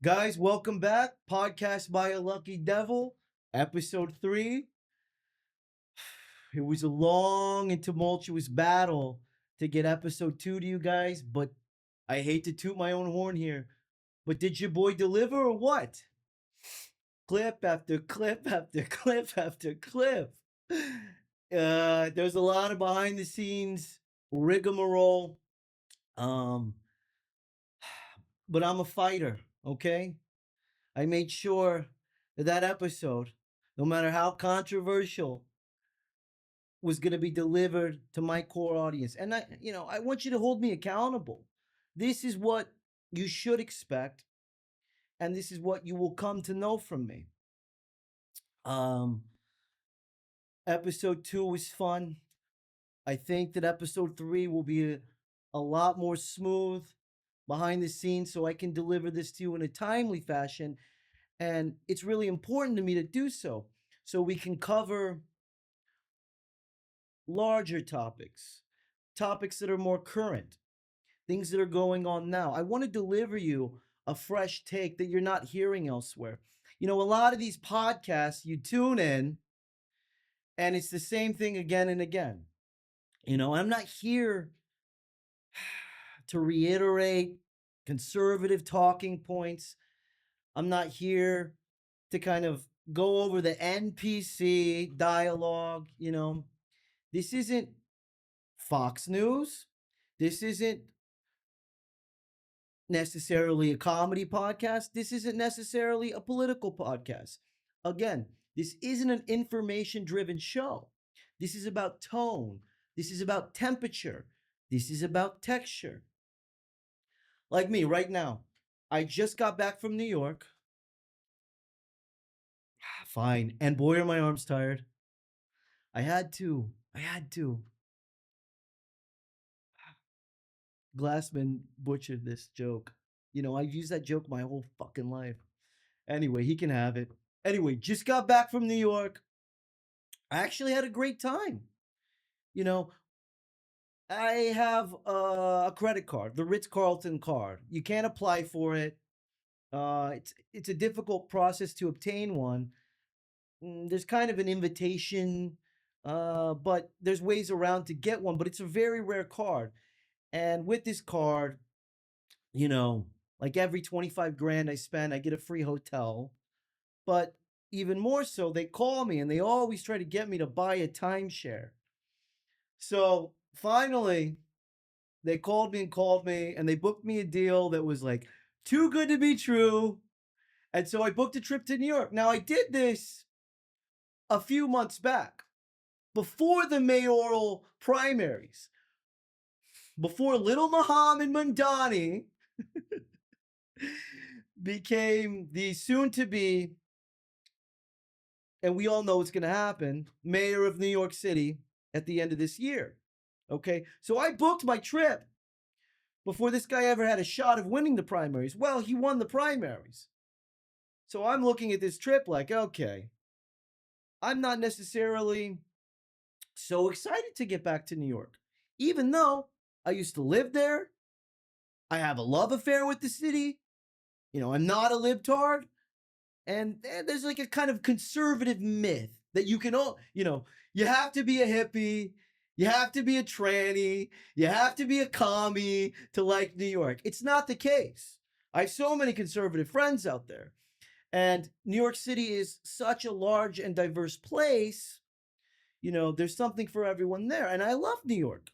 Guys, welcome back. Podcast by a Lucky Devil, episode 3. It was a long and tumultuous battle to get episode 2 to you guys, but I hate to toot my own horn here. But did your boy deliver or what? Clip after clip after clip after clip. There's a lot of behind the scenes rigmarole. Um, but I'm a fighter, okay? I made sure that that episode, no matter how controversial, was going to be delivered to my core audience. And I want you to hold me accountable. This is what you should expect, and this is what you will come to know from me. Um, Episode 2 was fun. I think that episode 3 will be a lot more smooth behind the scenes so I can deliver this to you in a timely fashion. And it's really important to me to do so we can cover larger topics, topics that are more current, things that are going on now. I want to deliver you a fresh take that you're not hearing elsewhere. A lot of these podcasts, you tune in and it's the same thing again and again. I'm not here to reiterate conservative talking points. I'm not here to kind of go over the NPC dialogue. This isn't Fox News. This isn't necessarily a comedy podcast. This isn't necessarily a political podcast. Again, this isn't an information driven show. This is about tone. This is about temperature. This is about texture. Like me right now, I just got back from New York. Fine. And boy, are my arms tired. I had to. I had to. Glassman butchered this joke. I've used that joke my whole fucking life. Anyway, he can have it. Anyway, just got back from New York. I actually had a great time. You know, I have a credit card, the Ritz Carlton card. You can't apply for it. It's a difficult process to obtain one. There's kind of an invitation, but there's ways around to get one. But it's a very rare card, and with this card, you know, like every 25 grand I spend, I get a free hotel. But even more so, they call me and they always try to get me to buy a timeshare. So finally, they called me and they booked me a deal that was like too good to be true. And so I booked a trip to New York. Now, I did this a few months back before the mayoral primaries, before little Muhammad Mandani became the soon to be, and we all know what's going to happen, mayor of New York City at the end of this year. Okay. So I booked my trip before this guy ever had a shot of winning the primaries. Well, he won the primaries. So I'm looking at this trip like, okay, I'm not necessarily so excited to get back to New York, even though I used to live there. I have a love affair with the city. I'm not a libtard. And there's like a kind of conservative myth that you can all, you have to be a hippie, you have to be a tranny, you have to be a commie to like New York. It's not the case. I have so many conservative friends out there. And New York City is such a large and diverse place. There's something for everyone there. And I love New York.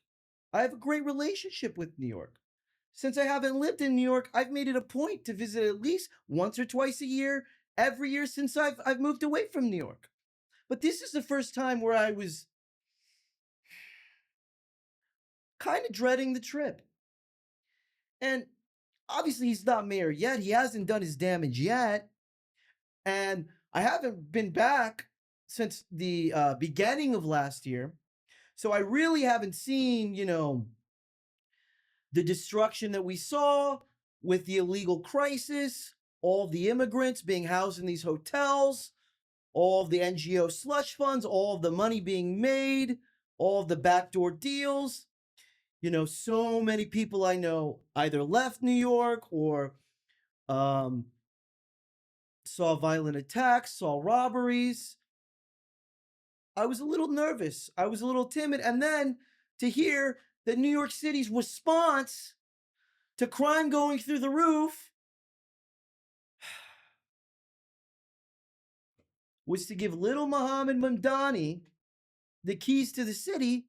I have a great relationship with New York. Since I haven't lived in New York, I've made it a point to visit at least once or twice a year, every year since I've moved away from New York. But this is the first time where I was kind of dreading the trip. And obviously, he's not mayor yet. He hasn't done his damage yet. And I haven't been back since the beginning of last year. So I really haven't seen, the destruction that we saw with the illegal crisis, all the immigrants being housed in these hotels, all of the NGO slush funds, all of the money being made, all of the backdoor deals. So many people I know either left New York or saw violent attacks, saw robberies. I was a little nervous. I was a little timid. And then to hear that New York City's response to crime going through the roof was to give little Muhammad Mamdani the keys to the city.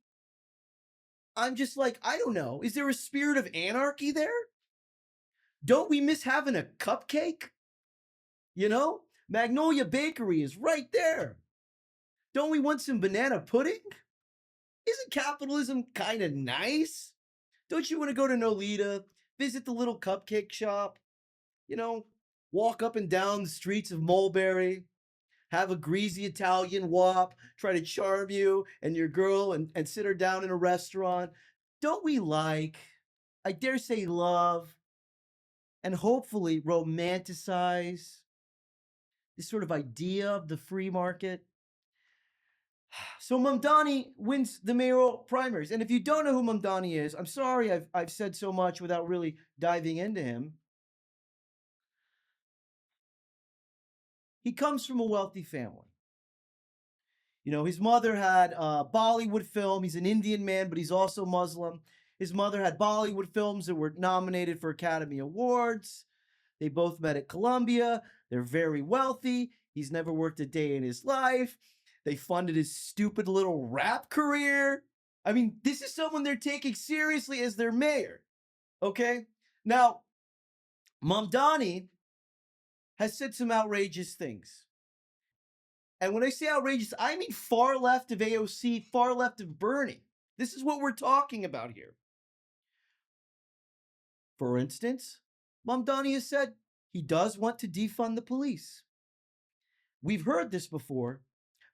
I'm just like, I don't know. Is there a spirit of anarchy there? Don't we miss having a cupcake? You know, Magnolia Bakery is right there. Don't we want some banana pudding? Isn't capitalism kind of nice? Don't you want to go to Nolita, visit the little cupcake shop, you know, walk up and down the streets of Mulberry, have a greasy Italian wop, try to charm you and your girl and sit her down in a restaurant? Don't we like, I dare say, love and hopefully romanticize this sort of idea of the free market? So Mamdani wins the mayoral primaries. And if you don't know who Mamdani is, I'm sorry I've said so much without really diving into him. He comes from a wealthy family. You know, his mother had Bollywood film. He's an Indian man, but he's also Muslim. His mother had Bollywood films that were nominated for Academy Awards. They both met at Columbia. They're very wealthy. He's never worked a day in his life. They funded his stupid little rap career. I mean, this is someone they're taking seriously as their mayor. Okay? Now, Mamdani has said some outrageous things. And when I say outrageous, I mean far left of AOC, far left of Bernie. This is what we're talking about here. For instance, Mamdani has said he does want to defund the police. We've heard this before.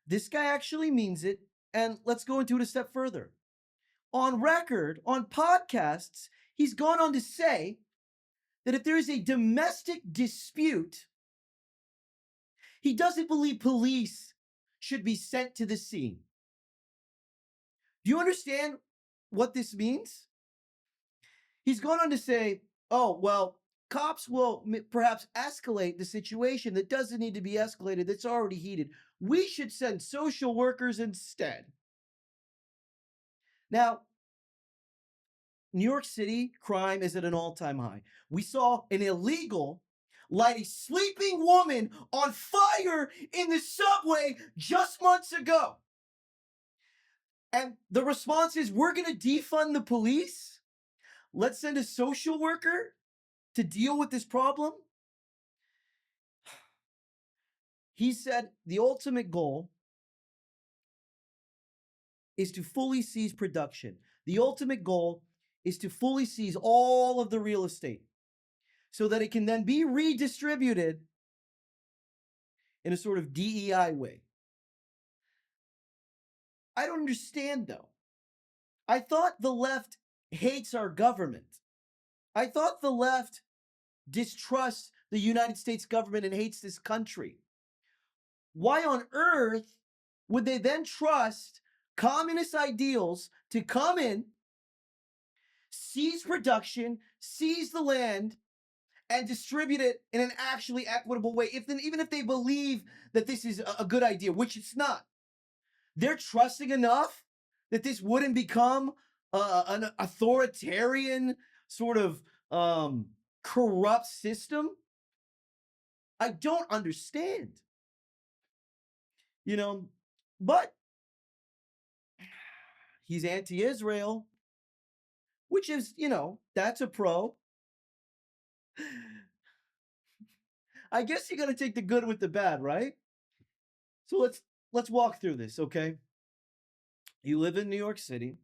This guy actually means it. And let's go into it a step further. On record, on podcasts, he's gone on to say that if there is a domestic dispute, he doesn't believe police should be sent to the scene. Do you understand what this means? He's gone on to say, oh, well, cops will perhaps escalate the situation that doesn't need to be escalated, that's already heated. We should send social workers instead. Now, New York City crime is at an all-time high. We saw an illegal light a sleeping woman on fire in the subway just months ago. And the response is, we're going to defund the police? Let's send a social worker to deal with this problem? He said the ultimate goal is to fully seize production. The ultimate goal is to fully seize all of the real estate so that it can then be redistributed in a sort of DEI way. I don't understand, though. I thought the left hates our government. I thought the left distrusts the United States government and hates this country. Why on earth would they then trust communist ideals to come in, seize production, seize the land, and distribute it in an actually equitable way, even if they believe that this is a good idea, which it's not? They're trusting enough that this wouldn't become an authoritarian sort of corrupt system? I don't understand. You know, but he's anti-Israel, which is, you know, that's a pro. I guess you got to take the good with the bad, right? So let's walk through this, okay? You live in New York City.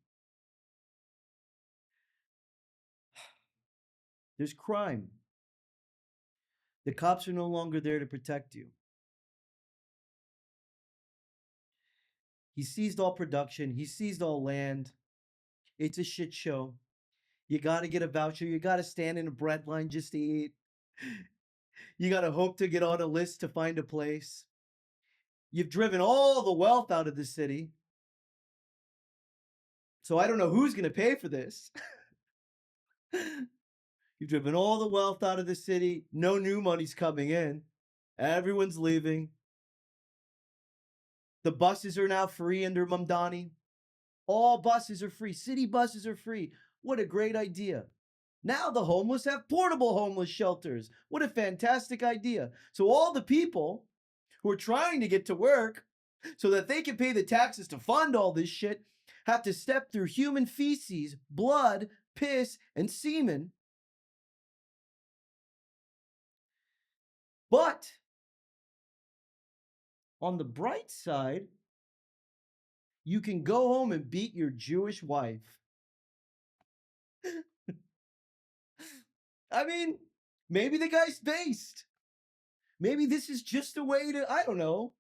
There's crime. The cops are no longer there to protect you. He seized all production. He seized all land. It's a shit show. You got to get a voucher. You got to stand in a bread line just to eat. You got to hope to get on a list to find a place. You've driven all the wealth out of the city. So I don't know who's going to pay for this. You've driven all the wealth out of the city. No new money's coming in. Everyone's leaving. The buses are now free under Mamdani. All buses are free. City buses are free. What a great idea. Now the homeless have portable homeless shelters. What a fantastic idea. So all the people who are trying to get to work so that they can pay the taxes to fund all this shit have to step through human feces, blood, piss, and semen. But on the bright side, you can go home and beat your Jewish wife. I mean, maybe the guy's based. Maybe this is just a way to, I don't know,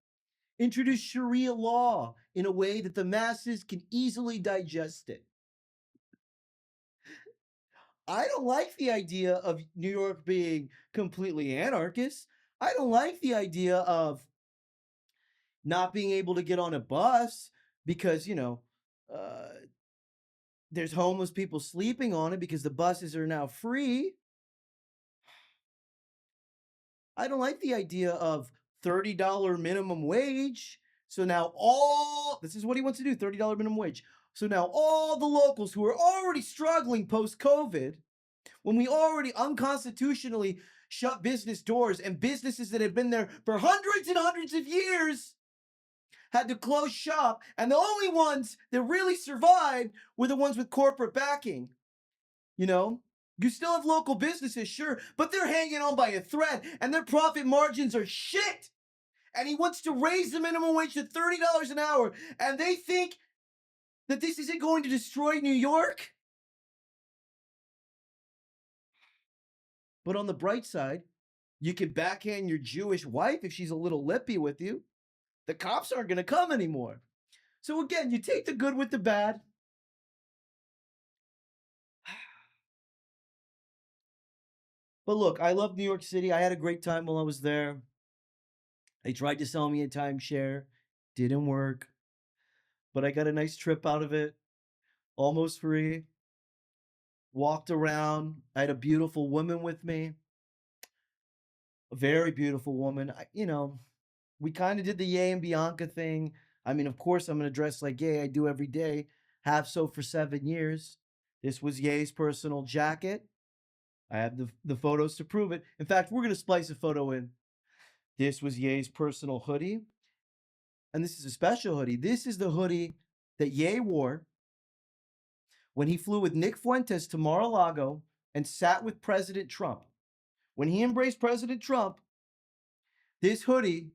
introduce Sharia law in a way that the masses can easily digest it. I don't like the idea of New York being completely anarchist. I don't like the idea of not being able to get on a bus because, uh, there's homeless people sleeping on it because the buses are now free. I don't like the idea of $30 minimum wage. So now this is what he wants to do, $30 minimum wage. So now all the locals who are already struggling post-COVID, when we already unconstitutionally shut business doors and businesses that have been there for hundreds and hundreds of years had to close shop, and the only ones that really survived were the ones with corporate backing. You still have local businesses, sure, but they're hanging on by a thread and their profit margins are shit. And he wants to raise the minimum wage to $30 an hour, and they think that this isn't going to destroy New York? But on the bright side, you can backhand your Jewish wife if she's a little lippy with you. The cops aren't going to come anymore. So again, you take the good with the bad. But look, I love New York City. I had a great time while I was there. They tried to sell me a timeshare, didn't work, but I got a nice trip out of it, almost free. Walked around. I had a beautiful woman with me, a very beautiful woman. We kind of did the Ye and Bianca thing. I mean, of course, I'm going to dress like Ye. I do every day, have so for 7 years. This was Ye's personal jacket. I have the photos to prove it. In fact, we're going to splice a photo in. This was Ye's personal hoodie. And this is a special hoodie. This is the hoodie that Ye wore when he flew with Nick Fuentes to Mar-a-Lago and sat with President Trump. When he embraced President Trump, this hoodie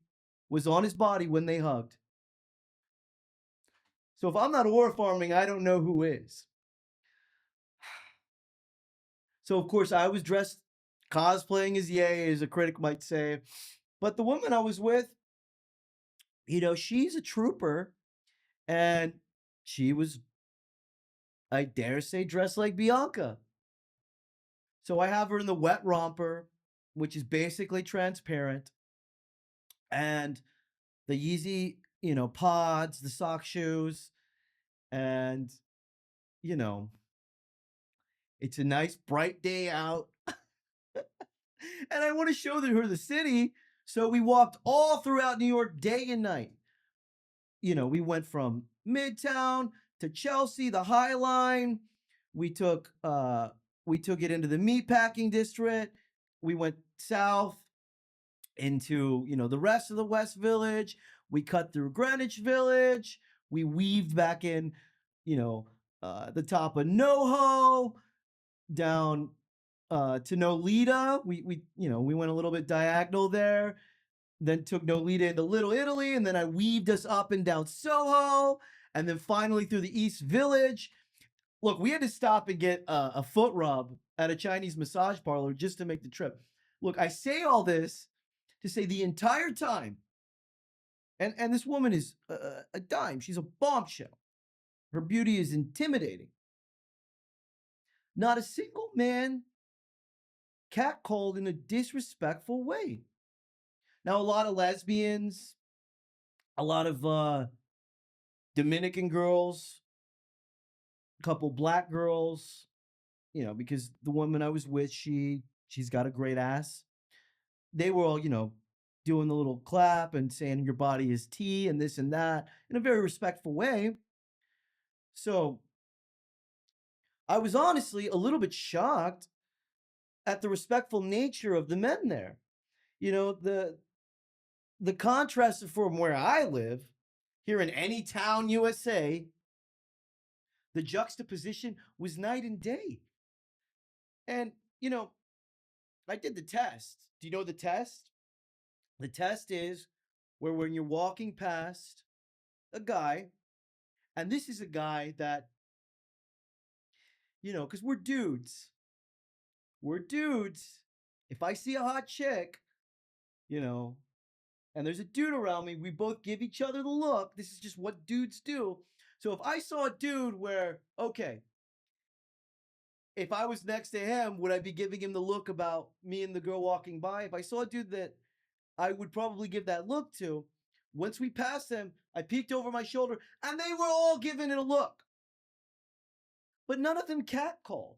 was on his body when they hugged. So if I'm not war farming, I don't know who is. So of course I was dressed cosplaying as Ye, as a critic might say. But the woman I was with, she's a trooper, and she was, I dare say, dressed like Bianca. So I have her in the wet romper, which is basically transparent, and the Yeezy, pods, the sock shoes, and, it's a nice bright day out. And I want to show her the city. So we walked all throughout New York day and night. We went from Midtown to Chelsea, the High Line. We took it into the meatpacking district. We went south into, the rest of the West Village. We cut through Greenwich Village. We weaved back in, the top of NoHo down to Nolita. We went a little bit diagonal there, then took Nolita into Little Italy, and then I weaved us up and down Soho, and then finally through the East Village. Look, we had to stop and get a foot rub at a Chinese massage parlor just to make the trip. Look, I say all this to say the entire time, and this woman is a dime. She's a bombshell. Her beauty is intimidating. Not a single man catcalled in a disrespectful way. Now, a lot of lesbians, a lot of Dominican girls, a couple black girls, because the woman I was with, she's got a great ass. They were all, doing the little clap and saying your body is tea and this and that in a very respectful way. So I was honestly a little bit shocked at the respectful nature of the men there. You know, the contrast from where I live, here in any town, USA, the juxtaposition was night and day. And, you know, I did the test. Do you know the test? The test is where when you're walking past a guy, and this is a guy that, you know, because we're dudes. We're dudes. If I see a hot chick, you know, and there's a dude around me, we both give each other the look. This is just what dudes do. So if I saw a dude where, okay, if I was next to him, would I be giving him the look about me and the girl walking by? If I saw a dude that I would probably give that look to, once we passed them, I peeked over my shoulder and they were all giving it a look. But none of them catcalled.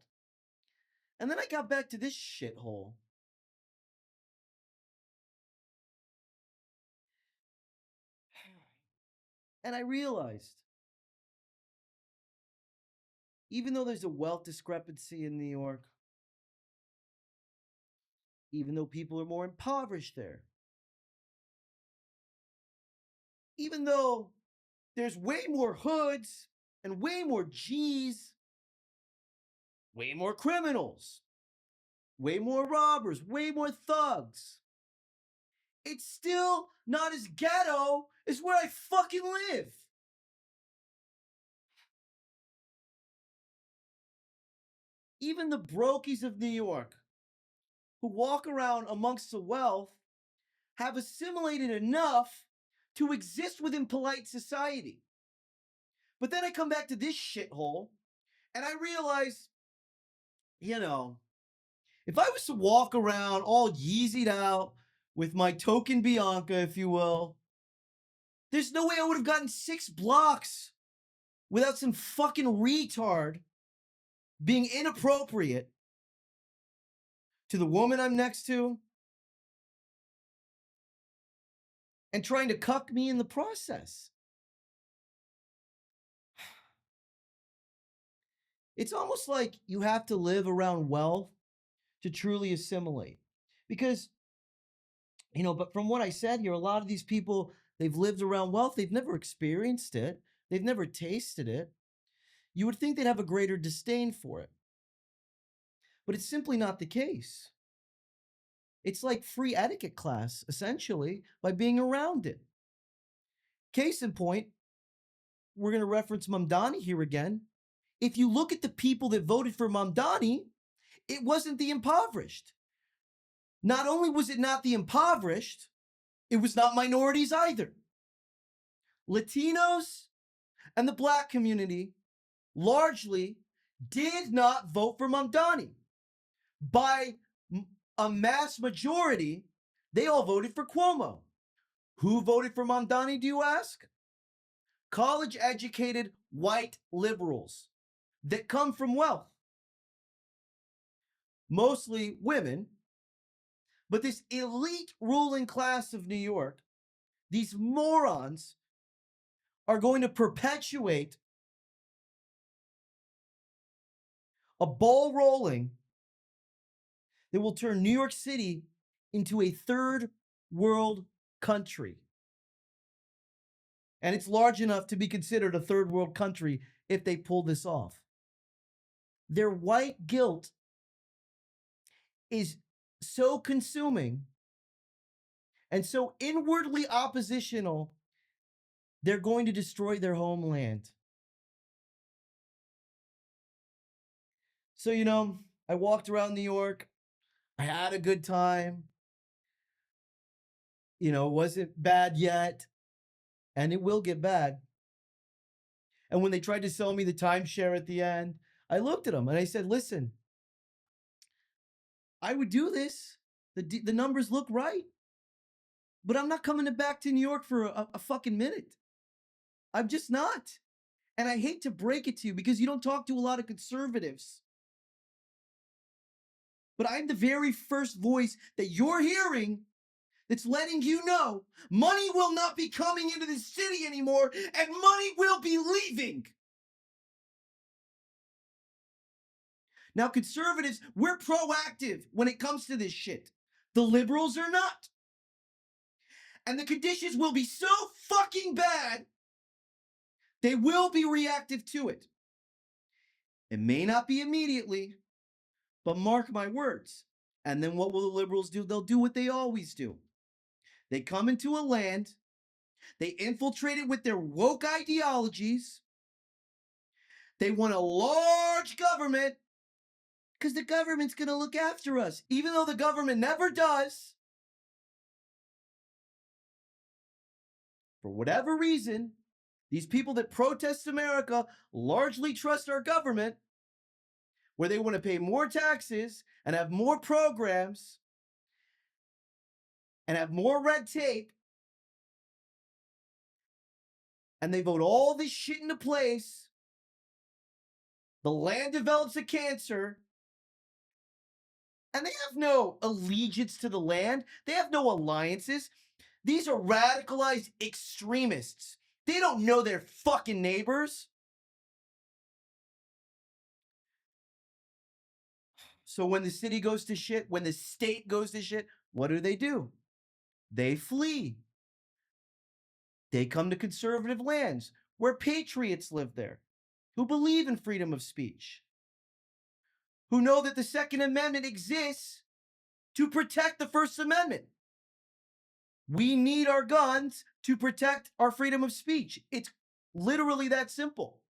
And then I got back to this shithole. And I realized, even though there's a wealth discrepancy in New York, even though people are more impoverished there, even though there's way more hoods and way more G's, way more criminals, way more robbers, way more thugs, it's still not as ghetto as where I fucking live. Even the brokies of New York who walk around amongst the wealth have assimilated enough to exist within polite society. But then I come back to this shithole and I realize, you know, if I was to walk around all Yeezy'd out with my token Bianca, if you will, there's no way I would have gotten 6 blocks without some fucking retard being inappropriate to the woman I'm next to and trying to cuck me in the process. It's almost like you have to live around wealth to truly assimilate. Because, you know, but from what I said here, a lot of these people, they've lived around wealth, they've never experienced it, they've never tasted it. You would think they'd have a greater disdain for it. But it's simply not the case. It's like free etiquette class, essentially, by being around it. Case in point, we're going to reference Mamdani here again. If you look at the people that voted for Mamdani, it wasn't the impoverished. Not only was it not the impoverished, it was not minorities either. Latinos and the Black community largely did not vote for Mamdani. By a mass majority, they all voted for Cuomo. Who voted for Mamdani, do you ask? College-educated white liberals that come from wealth. Mostly women. But this elite ruling class of New York, these morons, are going to perpetuate a ball rolling that will turn New York City into a third world country. And it's large enough to be considered a third world country if they pull this off. Their white guilt is so consuming and so inwardly oppositional, they're going to destroy their homeland. So, you know, I walked around New York. I had a good time. You know, it wasn't bad yet, and it will get bad. And when they tried to sell me the timeshare at the end, I looked at them and I said, listen, I would do this. The numbers look right. But I'm not coming back to New York for a fucking minute. I'm just not. And I hate to break it to you because you don't talk to a lot of conservatives. But I'm the very first voice that you're hearing that's letting you know money will not be coming into the city anymore and money will be leaving. Now, conservatives, we're proactive when it comes to this shit. The liberals are not. And the conditions will be so fucking bad, they will be reactive to it. It may not be immediately, but mark my words. And then what will the liberals do? They'll do what they always do. They come into a land, they infiltrate it with their woke ideologies. They want a large government because the government's going to look after us, even though the government never does. For whatever reason, these people that protest America largely trust our government, where they want to pay more taxes and have more programs and have more red tape. And they vote all this shit into place. The land develops a cancer. And they have no allegiance to the land. They have no alliances. These are radicalized extremists. They don't know their fucking neighbors. So when the city goes to shit, when the state goes to shit, what do? They flee. They come to conservative lands where patriots live there, who believe in freedom of speech, who know that the Second Amendment exists to protect the First Amendment. We need our guns to protect our freedom of speech. It's literally that simple.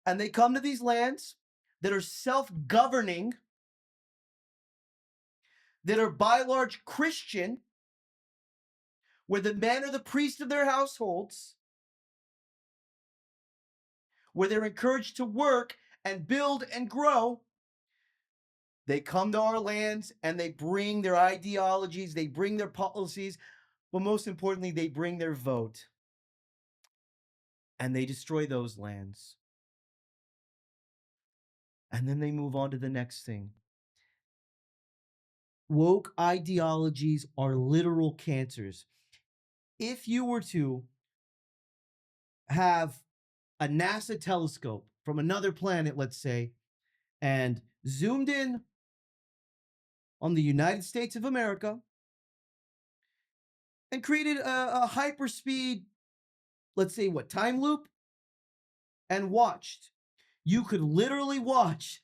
And they come to these lands that are self-governing, that are by large Christian, where the men are the priests of their households, where they're encouraged to work and build and grow. They come to our lands and they bring their ideologies, they bring their policies, but most importantly, they bring their vote. And they destroy those lands. And then they move on to the next thing. Woke ideologies are literal cancers. If you were to have a NASA telescope from another planet, let's say, and zoomed in on the United States of America and created a hyperspeed, let's say, time loop, and watched, you could literally watch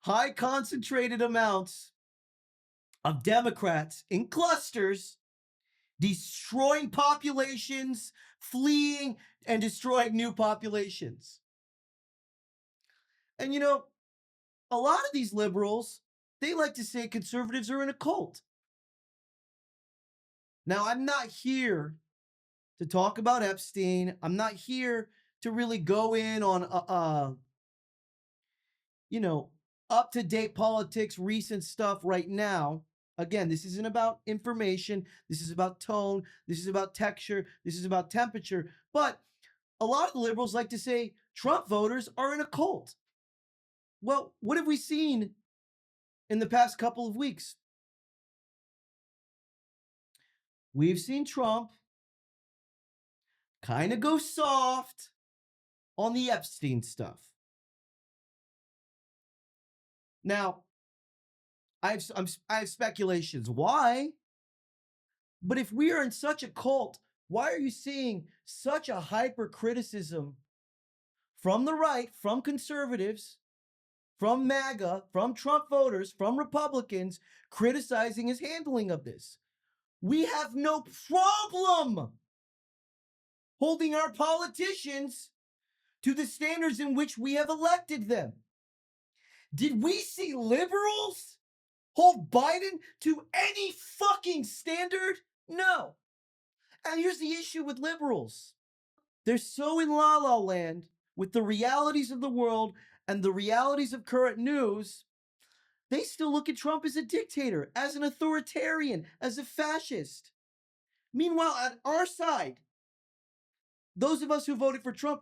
high concentrated amounts of Democrats in clusters destroying populations, fleeing, and destroying new populations. And a lot of these liberals, they like to say conservatives are in a cult. Now, I'm not here to talk about Epstein. I'm not here to really go in on, up-to-date politics, recent stuff right now. Again, this isn't about information. This is about tone. This is about texture. This is about temperature. But a lot of the liberals like to say Trump voters are in a cult. Well, what have we seen in the past couple of weeks? We've seen Trump kind of go soft on the Epstein stuff. Now, I have speculations. Why? But if we are in such a cult, why are you seeing such a hyper criticism from the right, from conservatives, from MAGA, from Trump voters, from Republicans, criticizing his handling of this? We have no problem holding our politicians to the standards in which we have elected them. Did we see liberals hold Biden to any fucking standard? No. And here's the issue with liberals. They're so in la la land with the realities of the world and the realities of current news, they still look at Trump as a dictator, as an authoritarian, as a fascist. Meanwhile, on our side, those of us who voted for Trump,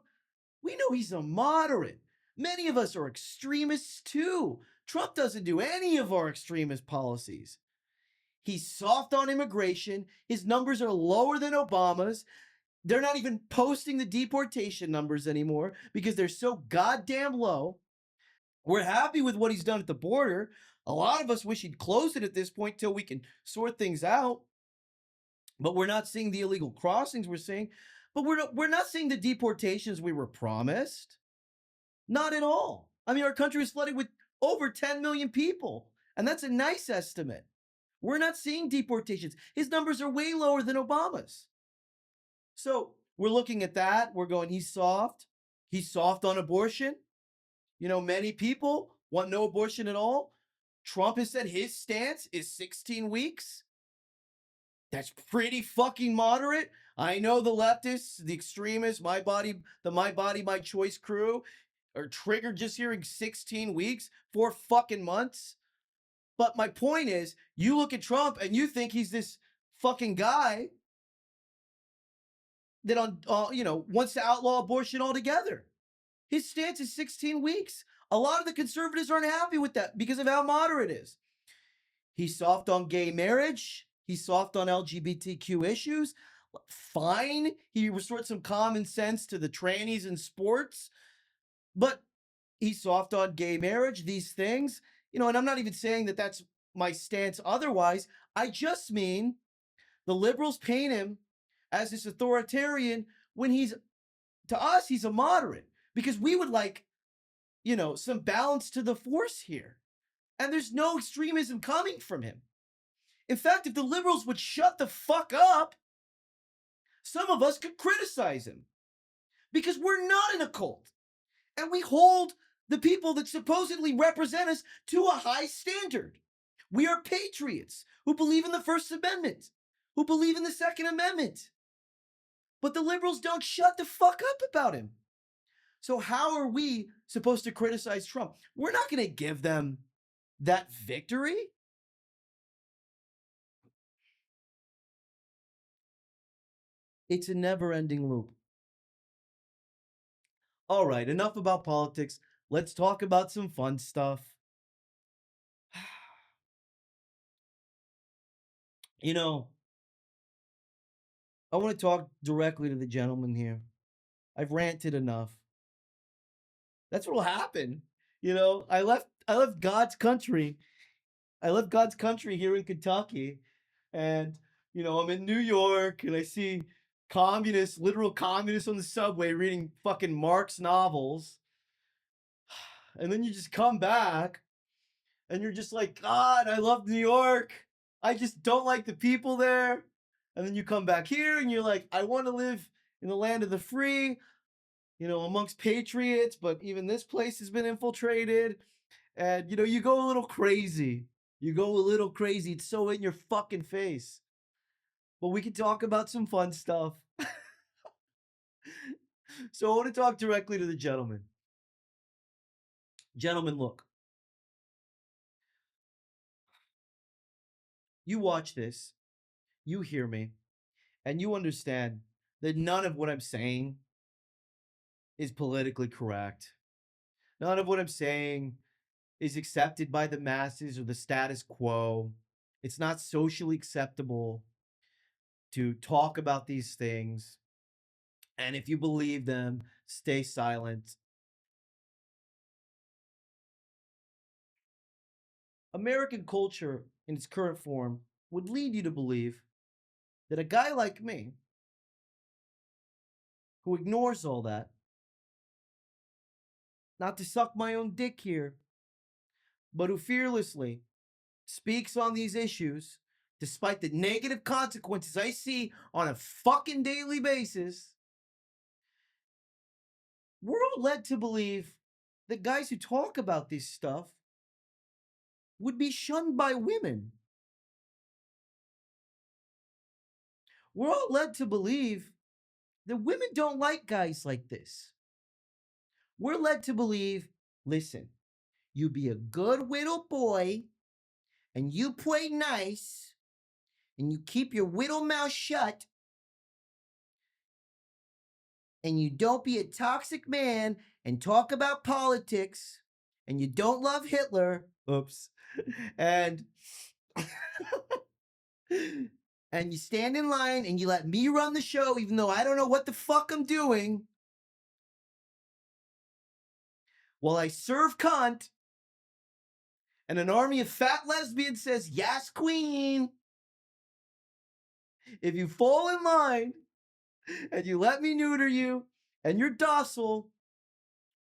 we know he's a moderate. Many of us are extremists too. Trump doesn't do any of our extremist policies. He's soft on immigration. His numbers are lower than Obama's. They're not even posting the deportation numbers anymore because they're so goddamn low. We're happy with what he's done at the border. A lot of us wish he'd close it at this point till we can sort things out. But we're not seeing the illegal crossings we're seeing. But we're not seeing the deportations we were promised. Not at all. I mean, our country is flooded with over 10 million people, and that's a nice estimate. We're not seeing deportations. His numbers are way lower than Obama's. So we're looking at that. We're going, he's soft. He's soft on abortion. You know, many people want no abortion at all. Trump has said his stance is 16 weeks. That's pretty fucking moderate. I know the leftists, the extremists, my body, my choice crew are triggered just hearing 16 weeks, 4 fucking months. But my point is, you look at Trump and you think he's this fucking guy that wants to outlaw abortion altogether. His stance is 16 weeks. A lot of the conservatives aren't happy with that because of how moderate it is. He's soft on gay marriage. He's soft on LGBTQ issues. Fine. He restored some common sense to the trannies in sports. But he's soft on gay marriage, these things. And I'm not even saying that that's my stance otherwise. I just mean the liberals paint him as this authoritarian when to us, he's a moderate. Because we would like, some balance to the force here. And there's no extremism coming from him. In fact, if the liberals would shut the fuck up, some of us could criticize him. Because we're not in a cult. And we hold the people that supposedly represent us to a high standard. We are patriots who believe in the First Amendment, who believe in the Second Amendment. But the liberals don't shut the fuck up about him. So how are we supposed to criticize Trump? We're not going to give them that victory. It's a never-ending loop. All right, enough about politics. Let's talk about some fun stuff. I want to talk directly to the gentleman here. I've ranted enough. That's what'll happen. I left God's country. I left God's country here in Kentucky. And, I'm in New York and I see literal communists on the subway reading fucking Marx novels. And then you just come back and you're just like, God, I love New York. I just don't like the people there. And then you come back here and you're like, I want to live in the land of the free, amongst patriots, but even this place has been infiltrated. And, you go a little crazy. It's so in your fucking face. But we can talk about some fun stuff. So I want to talk directly to the gentleman. Gentlemen, look. You watch this, you hear me, and you understand that none of what I'm saying is politically correct. None of what I'm saying is accepted by the masses or the status quo. It's not socially acceptable to talk about these things. And if you believe them, stay silent. American culture in its current form would lead you to believe that a guy like me, who ignores all that, not to suck my own dick here, but who fearlessly speaks on these issues, despite the negative consequences I see on a fucking daily basis, we're all led to believe that guys who talk about this stuff would be shunned by women. We're all led to believe that women don't like guys like this. We're led to believe, listen, you be a good little boy and you play nice and you keep your little mouth shut and you don't be a toxic man and talk about politics and you don't love Hitler Oops. And and you stand in line and you let me run the show, even though I don't know what the fuck I'm doing, while I serve cunt, and an army of fat lesbians says, "Yes, queen." If you fall in line and you let me neuter you and you're docile,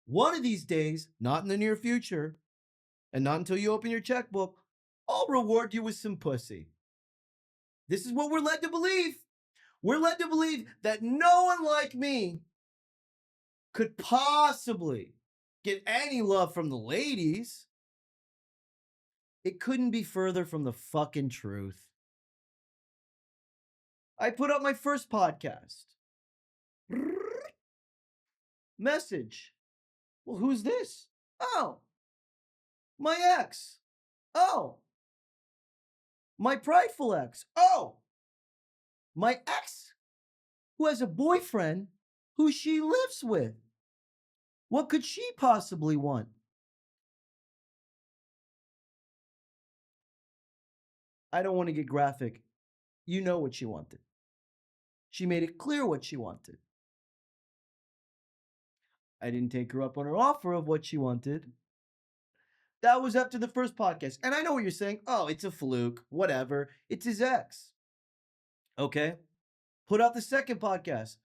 one of these days, not in the near future, and not until you open your checkbook, I'll reward you with some pussy. This is what we're led to believe. We're led to believe that no one like me could possibly get any love from the ladies. It couldn't be further from the fucking truth. I put up my first podcast. Message. Well, who's this? Oh, my ex. Oh, my prideful ex. Oh, my ex who has a boyfriend who she lives with. What could she possibly want? I don't want to get graphic. You know what she wanted. She made it clear what she wanted. I didn't take her up on her offer of what she wanted. That was after the first podcast. And I know what you're saying. Oh, it's a fluke. Whatever. It's his ex. Okay. Put out the second podcast.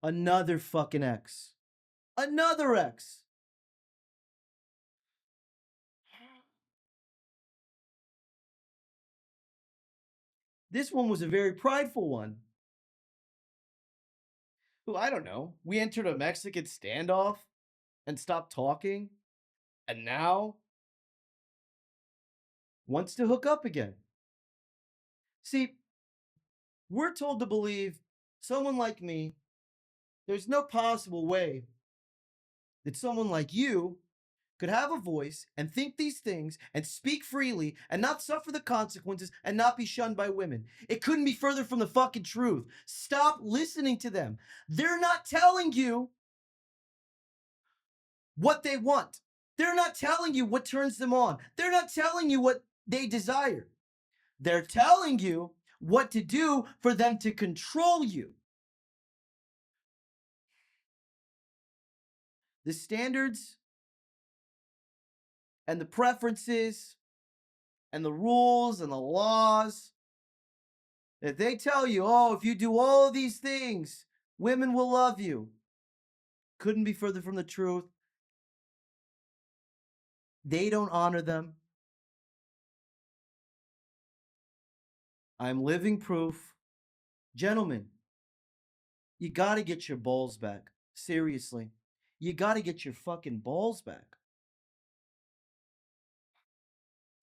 Another fucking ex. Another ex. This one was a very prideful one. Who, I don't know. We entered a Mexican standoff and stopped talking. And now wants to hook up again. See, we're told to believe someone like me, there's no possible way that someone like you could have a voice and think these things and speak freely and not suffer the consequences and not be shunned by women. It couldn't be further from the fucking truth. Stop listening to them. They're not telling you what they want. They're not telling you what turns them on. They're not telling you what they desire. They're telling you what to do for them to control you. The standards and the preferences and the rules and the laws that they tell you, oh, if you do all of these things, women will love you, couldn't be further from the truth. They don't honor them. I'm living proof. Gentlemen, you got to get your balls back. Seriously. You got to get your fucking balls back.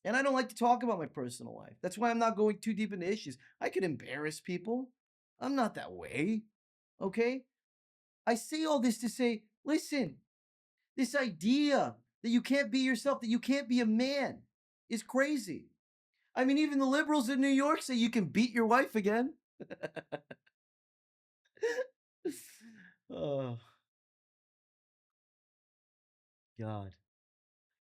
And I don't like to talk about my personal life. That's why I'm not going too deep into issues. I could embarrass people. I'm not that way. Okay? I say all this to say, listen, this idea that you can't be yourself, that you can't be a man, is crazy. I mean, even the liberals in New York say you can beat your wife again. Oh, God.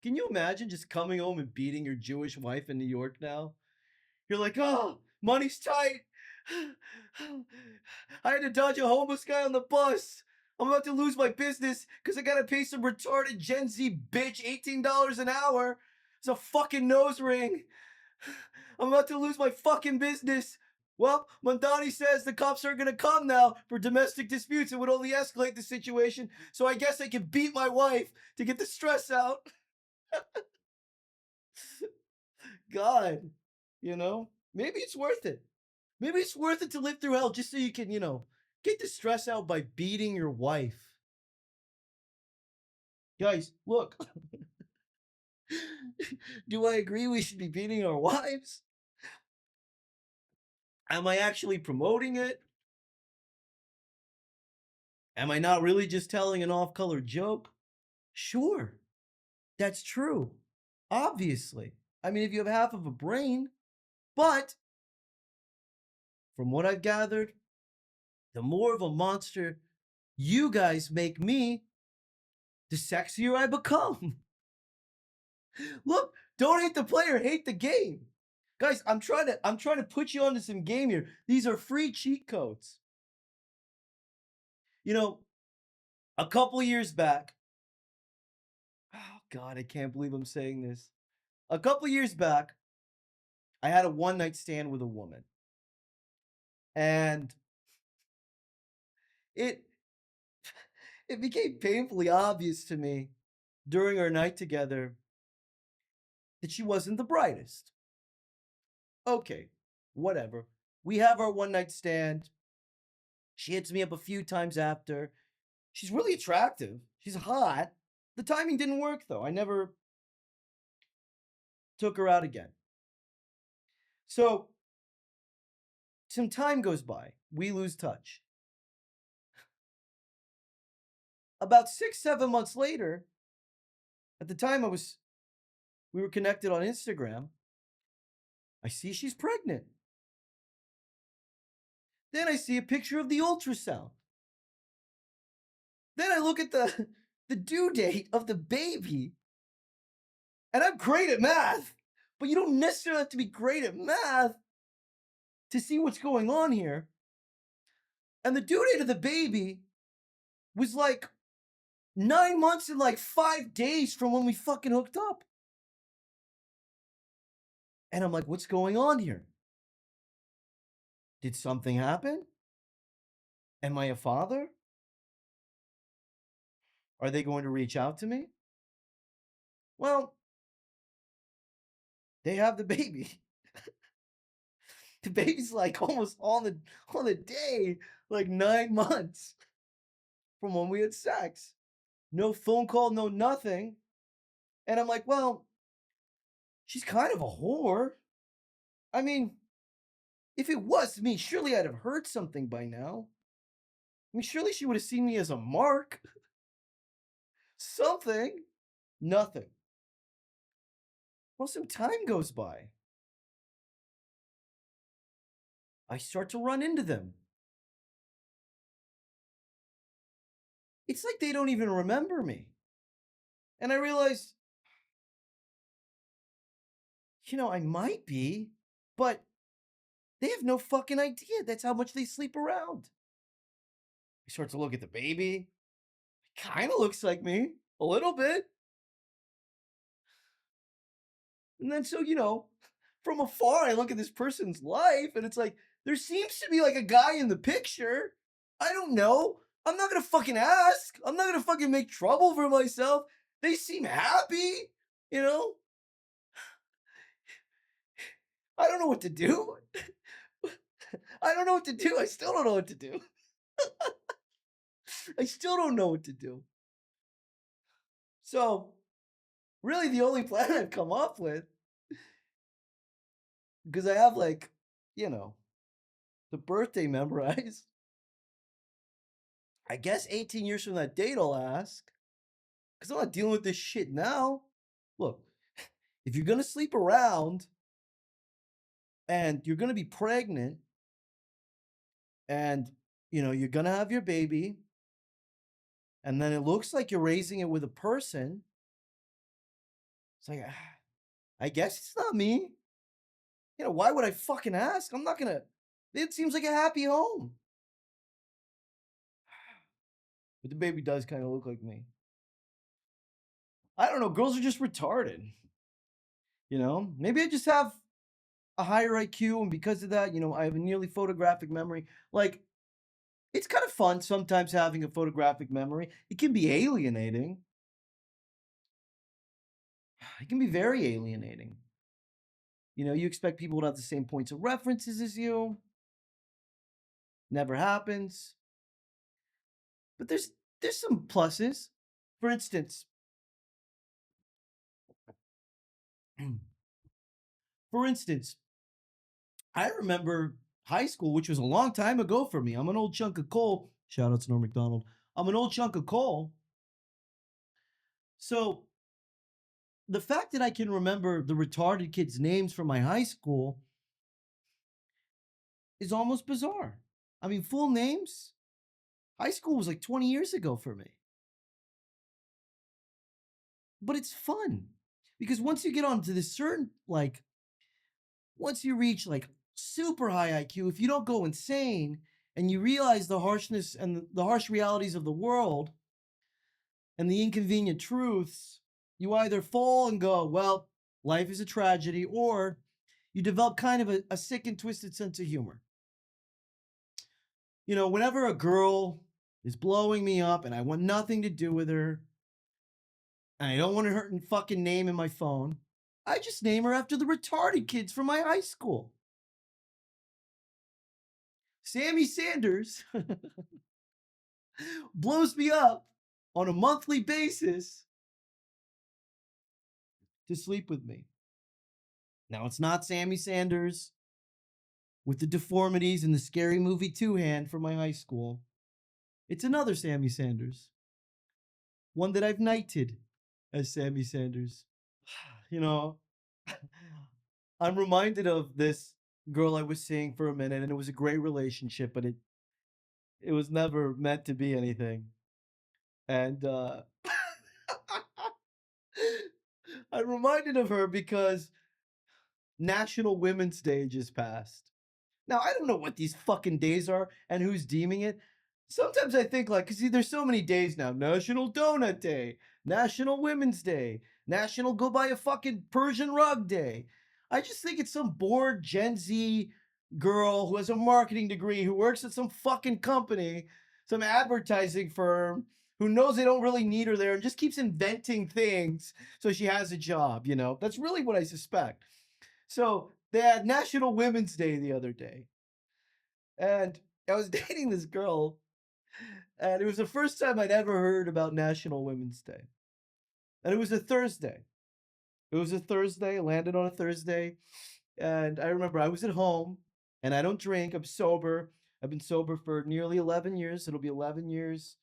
Can you imagine just coming home and beating your Jewish wife in New York now? You're like, oh, money's tight. I had to dodge a homeless guy on the bus. I'm about to lose my business because I gotta pay some retarded Gen Z bitch $18 an hour. It's a fucking nose ring. I'm about to lose my fucking business. Well, Mondani says the cops aren't gonna come now for domestic disputes. It would only escalate the situation. So I guess I can beat my wife to get the stress out. God, maybe it's worth it. Maybe it's worth it to live through hell just so you can, get the stress out by beating your wife. Guys, look. Do I agree we should be beating our wives? Am I actually promoting it? Am I not really just telling an off-color joke? Sure, that's true. Obviously. I mean, if you have half of a brain, but from what I've gathered, the more of a monster you guys make me, the sexier I become. Look, don't hate the player, hate the game. Guys, I'm trying to put you onto some game here. These are free cheat codes. You know, a couple years back, oh God, I can't believe I'm saying this. A couple years back, I had a one night stand with a woman. And it it became painfully obvious to me during our night together that she wasn't the brightest. Okay, whatever. We have our one night stand. She hits me up a few times after. She's really attractive. She's hot. The timing didn't work though. I never took her out again. So some time goes by. We lose touch. About 6, 7 months later, at the time we were connected on Instagram, I see she's pregnant. Then I see a picture of the ultrasound. Then I look at the due date of the baby, and I'm great at math, but you don't necessarily have to be great at math to see what's going on here. And the due date of the baby was like 9 months and like 5 days from when we fucking hooked up. And I'm like, what's going on here? Did something happen? Am I a father? Are they going to reach out to me? Well, they have the baby. The baby's like almost on the day, like 9 months from when we had sex. No phone call, no nothing. And I'm like, well, she's kind of a whore. I mean, if it was me, surely I'd have heard something by now. I mean, surely she would have seen me as a mark. Something. Nothing. Well, some time goes by. I start to run into them. It's like they don't even remember me. And I realize, I might be, but they have no fucking idea. That's how much they sleep around. I start to look at the baby. It kind of looks like me, a little bit. And then, so, from afar, I look at this person's life and it's like, there seems to be like a guy in the picture. I don't know. I'm not going to fucking ask. I'm not going to fucking make trouble for myself. They seem happy, you know? I don't know what to do. I don't know what to do. I still don't know what to do. I still don't know what to do. So, really, the only plan I've come up with, because I have like, the birthday memorized. I guess 18 years from that date, I'll ask. Because I'm not dealing with this shit now. Look, if you're going to sleep around and you're going to be pregnant and, you're going to have your baby and then it looks like you're raising it with a person, it's like, I guess it's not me. Why would I fucking ask? I'm not going to. It seems like a happy home. But the baby does kind of look like me. I don't know. Girls are just retarded. Maybe I just have a higher IQ, and because of that, I have a nearly photographic memory. Like, it's kind of fun sometimes having a photographic memory. It can be alienating. It can be very alienating. You expect people to have the same points of references as you. Never happens. But there's some pluses. For instance, I remember high school, which was a long time ago for me. I'm an old chunk of coal. Shout out to Norm MacDonald. I'm an old chunk of coal. So the fact that I can remember the retarded kids' names from my high school is almost bizarre. I mean, full names. High school was like 20 years ago for me. But it's fun. Because once you get onto this certain, like, once you reach like super high IQ, if you don't go insane and you realize the harshness and the harsh realities of the world and the inconvenient truths, you either fall and go, well, life is a tragedy, or you develop kind of a sick and twisted sense of humor. You know, whenever a girl is blowing me up and I want nothing to do with her, and I don't want her fucking name in my phone, I just name her after the retarded kids from my high school. Sammy Sanders blows me up on a monthly basis to sleep with me. Now, it's not Sammy Sanders with the deformities and the Scary Movie 2 hand from my high school. It's another Sammy Sanders, one that I've knighted as Sammy Sanders. You know, I'm reminded of this girl I was seeing for a minute, and it was a great relationship, but it was never meant to be anything. And I'm reminded of her because National Women's Day just passed. Now, I don't know what these fucking days are and who's deeming it. Sometimes I think, like, because there's so many days now: National Donut Day, National Women's Day, National Go Buy a fucking Persian Rug Day. I just think it's some bored Gen Z girl who has a marketing degree who works at some fucking company, some advertising firm, who knows they don't really need her there and just keeps inventing things so she has a job, you know? That's really what I suspect. So they had National Women's Day the other day, and I was dating this girl, and it was the first time I'd ever heard about National Women's Day. And it was a Thursday. It was a Thursday, landed on a Thursday. And I remember I was at home, and I don't drink. I'm sober. I've been sober for nearly 11 years. It'll be 11 years,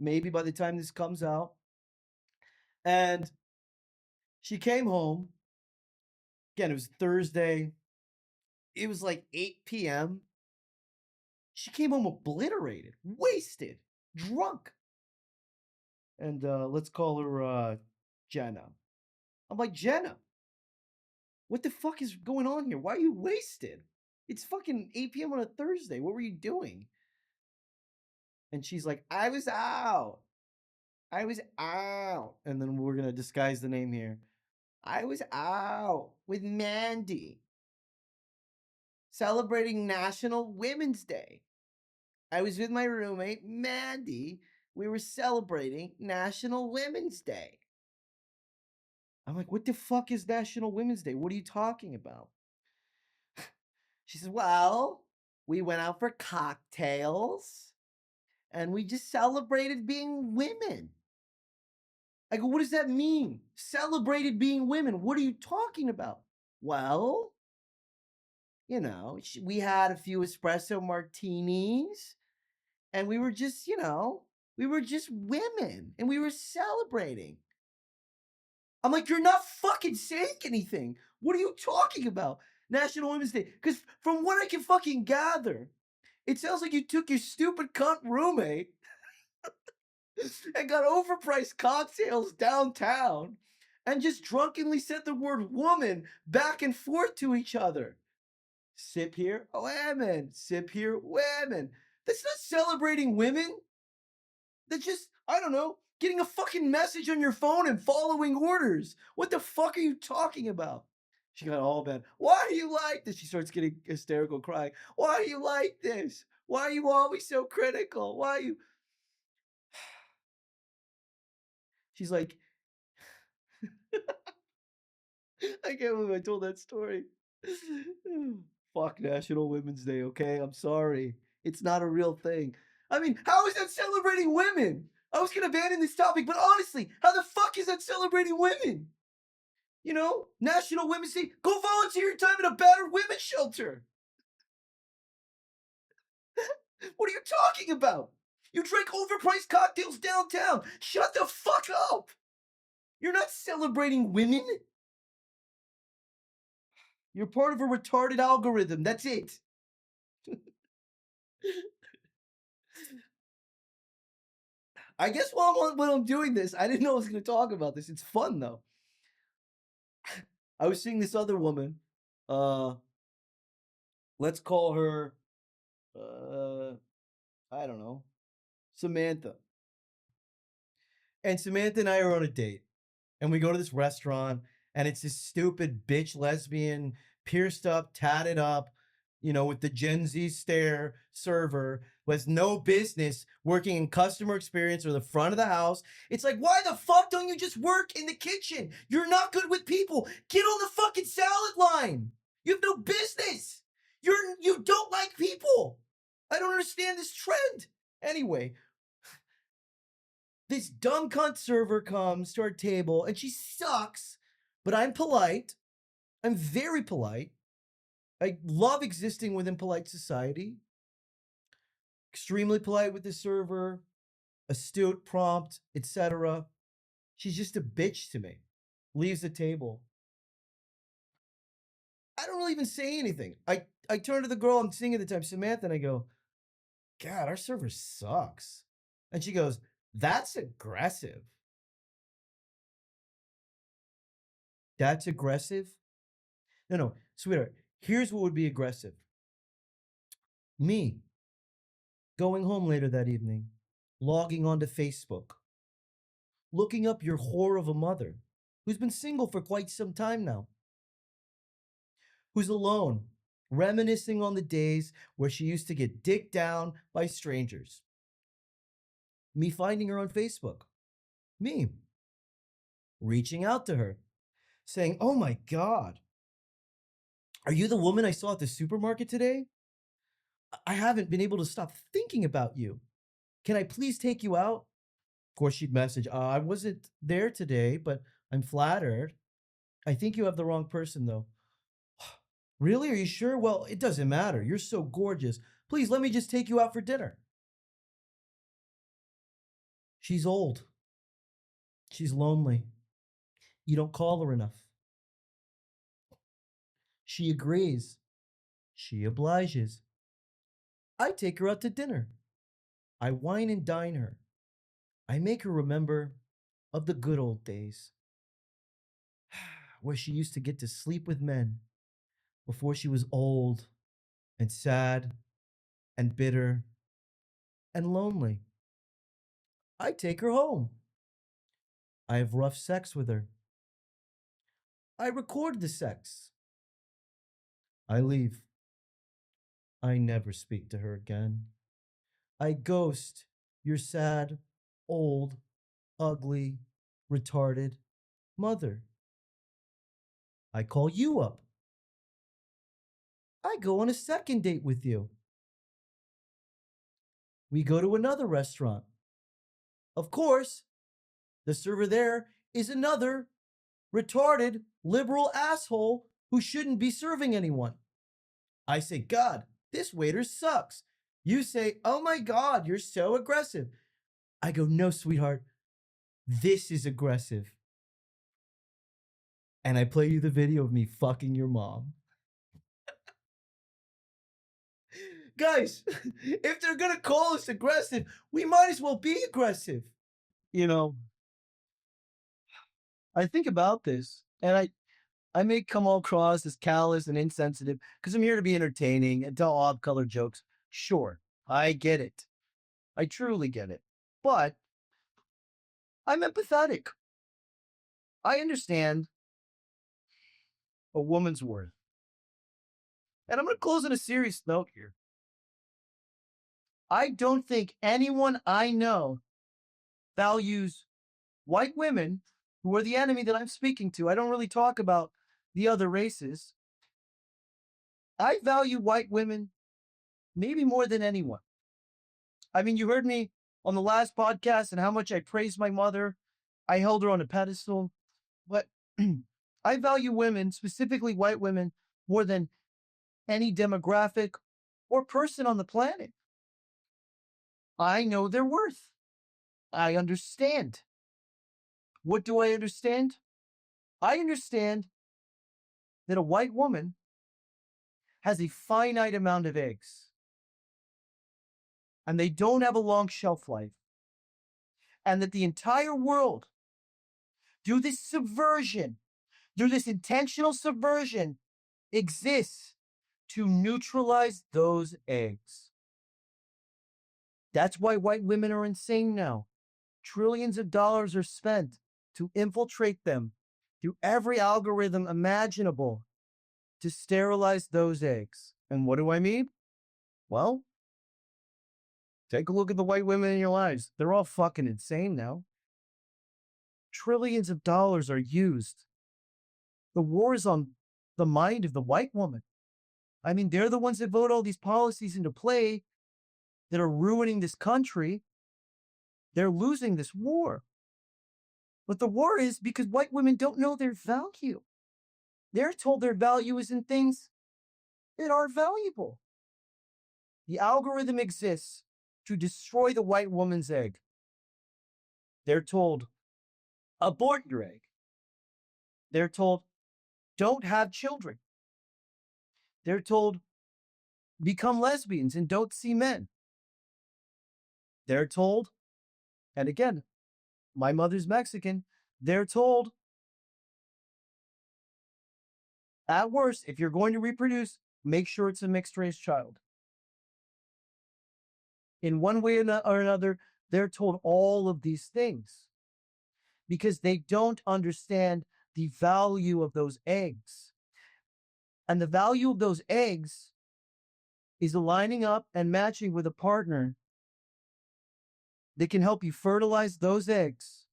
maybe by the time this comes out. And she came home. Again, it was Thursday. It was like 8 p.m. She came home obliterated, wasted, drunk. And let's call her Jenna. I'm like, Jenna, what the fuck is going on here? Why are you wasted? It's fucking 8 p.m. on a Thursday. What were you doing? And she's like, I was out. I was out. And then we're going to disguise the name here. I was out with Mandy celebrating National Women's Day. I was with my roommate, Mandy. We were celebrating National Women's Day. I'm like, what the fuck is National Women's Day? What are you talking about? She says, well, we went out for cocktails and we just celebrated being women. I go, what does that mean? Celebrated being women. What are you talking about? Well, you know, we had a few espresso martinis and we were just, you know, we were just women and we were celebrating. I'm like, you're not fucking saying anything. What are you talking about? National Women's Day. Because from what I can fucking gather, it sounds like you took your stupid cunt roommate and got overpriced cocktails downtown and just drunkenly said the word woman back and forth to each other. Sip here, women. Sip here, women. That's not celebrating women. That's just, I don't know, getting a fucking message on your phone and following orders. What the fuck are you talking about? She got all bad. Why do you like this? She starts getting hysterical, crying. Why do you like this? Why are you always so critical? Why are you? She's like, I can't believe I told that story. Fuck National Women's Day, okay? I'm sorry. It's not a real thing. I mean, how is that celebrating women? I was gonna abandon this topic, but honestly, how the fuck is that celebrating women? You know, National Women's Day. Go volunteer your time at a battered women's shelter. What are you talking about? You drank overpriced cocktails downtown. Shut the fuck up. You're not celebrating women. You're part of a retarded algorithm. That's it. I guess while I'm doing this, I didn't know I was going to talk about this. It's fun though. I was seeing this other woman. Uh, let's call her, uh, I don't know, Samantha. And Samantha and I are on a date. And we go to this restaurant, and it's this stupid bitch lesbian, pierced up, tatted up, with the Gen Z stare server who has no business working in customer experience or the front of the house. It's like, why the fuck don't you just work in the kitchen? You're not good with people. Get on the fucking salad line. You have no business. You don't like people. I don't understand this trend. Anyway, this dumb cunt server comes to our table and she sucks, but I'm polite. I'm very polite. I love existing within polite society. Extremely polite with the server, astute, prompt, etc. She's just a bitch to me. Leaves the table. I don't really even say anything. I turn to the girl I'm seeing at the time, Samantha, and I go, God, our server sucks. And she goes, that's aggressive. That's aggressive? No, sweetheart, here's what would be aggressive. Me, going home later that evening, logging onto Facebook, looking up your whore of a mother, who's been single for quite some time now, who's alone, reminiscing on the days where she used to get dicked down by strangers. Me finding her on Facebook. Me reaching out to her, saying, oh my God, are you the woman I saw at the supermarket today? I haven't been able to stop thinking about you. Can I please take you out? Of course, she'd message, I wasn't there today, but I'm flattered. I think you have the wrong person, though. Really? Are you sure? Well, it doesn't matter. You're so gorgeous. Please, let me just take you out for dinner. She's old. She's lonely. You don't call her enough. She agrees. She obliges. I take her out to dinner. I wine and dine her. I make her remember of the good old days where she used to get to sleep with men before she was old and sad and bitter and lonely. I take her home. I have rough sex with her. I record the sex. I leave. I never speak to her again. I ghost your sad, old, ugly, retarded mother. I call you up. I go on a second date with you. We go to another restaurant. Of course, the server there is another retarded, liberal asshole who shouldn't be serving anyone. I say, God, this waiter sucks. You say, oh my God, you're so aggressive. I go, no, sweetheart, this is aggressive. And I play you the video of me fucking your mom. Guys, if they're gonna call us aggressive, we might as well be aggressive. I think about this, and I may come across as callous and insensitive because I'm here to be entertaining and tell off-color jokes. Sure, I get it. I truly get it. But I'm empathetic. I understand a woman's worth. And I'm going to close on a serious note here. I don't think anyone I know values white women who are the enemy that I'm speaking to. I don't really talk about the other races. I value white women maybe more than anyone. I mean, you heard me on the last podcast and how much I praised my mother. I held her on a pedestal. But I value women, specifically white women, more than any demographic or person on the planet. I know their worth. I understand. What do I understand? I understand that a white woman has a finite amount of eggs and they don't have a long shelf life, and that the entire world, through this subversion, through this intentional subversion, exists to neutralize those eggs. That's why white women are insane now. Trillions of dollars are spent to infiltrate them through every algorithm imaginable to sterilize those eggs. And what do I mean? Well, take a look at the white women in your lives. They're all fucking insane now. Trillions of dollars are used. The war is on the mind of the white woman. I mean, they're the ones that vote all these policies into play that are ruining this country. They're losing this war. But the war is because white women don't know their value. They're told their value is in things that are valuable. The algorithm exists to destroy the white woman's egg. They're told, abort your egg. They're told, don't have children. They're told, become lesbians and don't see men. They're told, and again, my mother's Mexican, they're told, at worst, if you're going to reproduce, make sure it's a mixed race child. In one way or another, they're told all of these things because they don't understand the value of those eggs. And the value of those eggs is aligning up and matching with a partner that can help you fertilize those eggs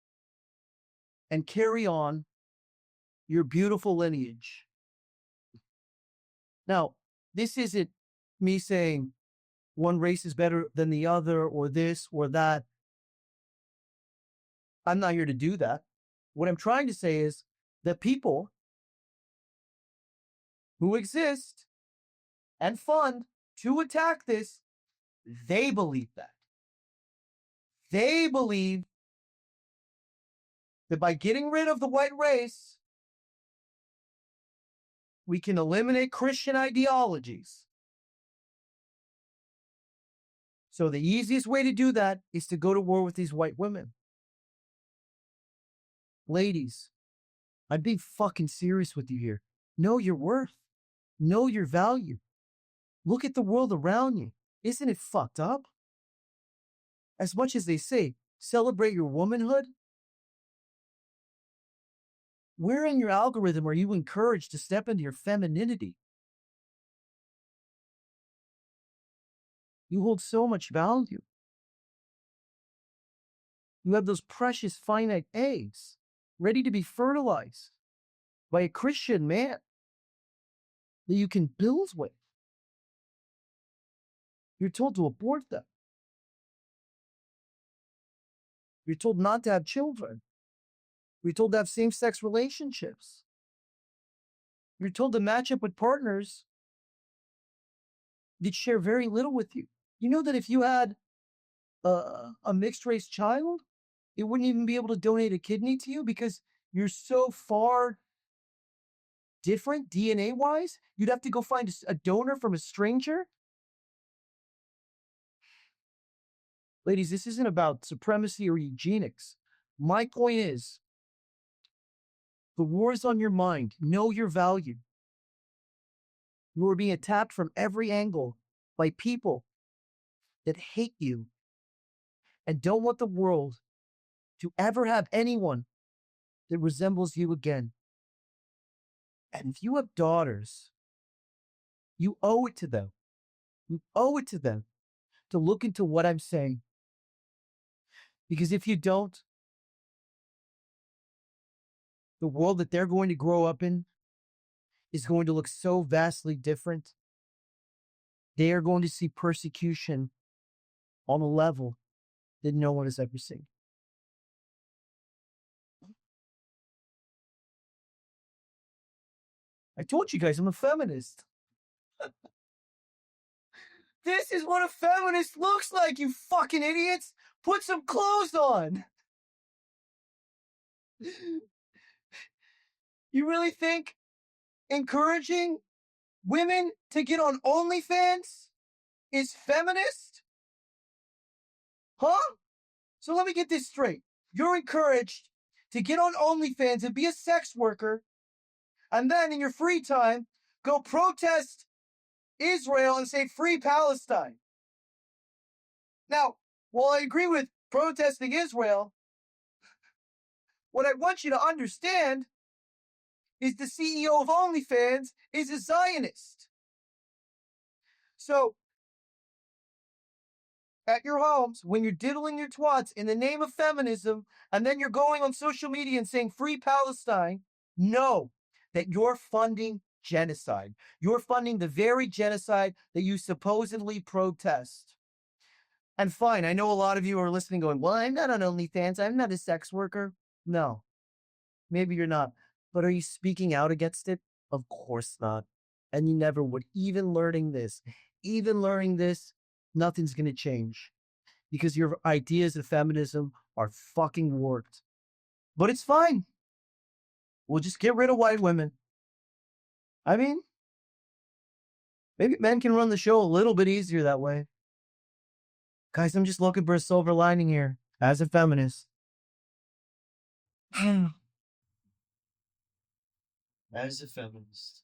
and carry on your beautiful lineage. Now, this isn't me saying one race is better than the other or this or that. I'm not here to do that. What I'm trying to say is that people who exist and fund to attack this, they believe that. They believe that by getting rid of the white race, we can eliminate Christian ideologies. So the easiest way to do that is to go to war with these white women. Ladies, I'm being fucking serious with you here. Know your worth. Know your value. Look at the world around you. Isn't it fucked up? As much as they say, celebrate your womanhood, where in your algorithm are you encouraged to step into your femininity? You hold so much value. You have those precious finite eggs ready to be fertilized by a Christian man that you can build with. You're told to abort them. You're told not to have children. You're told to have same-sex relationships. You're told to match up with partners that share very little with you. You know that if you had a mixed-race child, it wouldn't even be able to donate a kidney to you because you're so far different DNA-wise? You'd have to go find a donor from a stranger? Ladies, this isn't about supremacy or eugenics. My point is, the war is on your mind. Know your value. You are being attacked from every angle by people that hate you and don't want the world to ever have anyone that resembles you again. And if you have daughters, you owe it to them. You owe it to them to look into what I'm saying. Because if you don't, the world that they're going to grow up in is going to look so vastly different. They are going to see persecution on a level that no one has ever seen. I told you guys I'm a feminist. This is what a feminist looks like, you fucking idiots. Put some clothes on. You really think encouraging women to get on OnlyFans is feminist? Huh? So let me get this straight. You're encouraged to get on OnlyFans and be a sex worker And then in your free time, go protest Israel and say free Palestine. Now, while I agree with protesting Israel, what I want you to understand is the CEO of OnlyFans is a Zionist. So, at your homes, when you're diddling your twats in the name of feminism, and then you're going on social media and saying free Palestine, know that you're funding genocide. You're funding the very genocide that you supposedly protest. And fine, I know a lot of you are listening going, well, I'm not on OnlyFans. I'm not a sex worker. No, maybe you're not. But are you speaking out against it? Of course not. And you never would. Even learning this, nothing's going to change because your ideas of feminism are fucking warped. But it's fine. We'll just get rid of white women. I mean, maybe men can run the show a little bit easier that way. Guys, I'm just looking for a silver lining here as a feminist. As a feminist.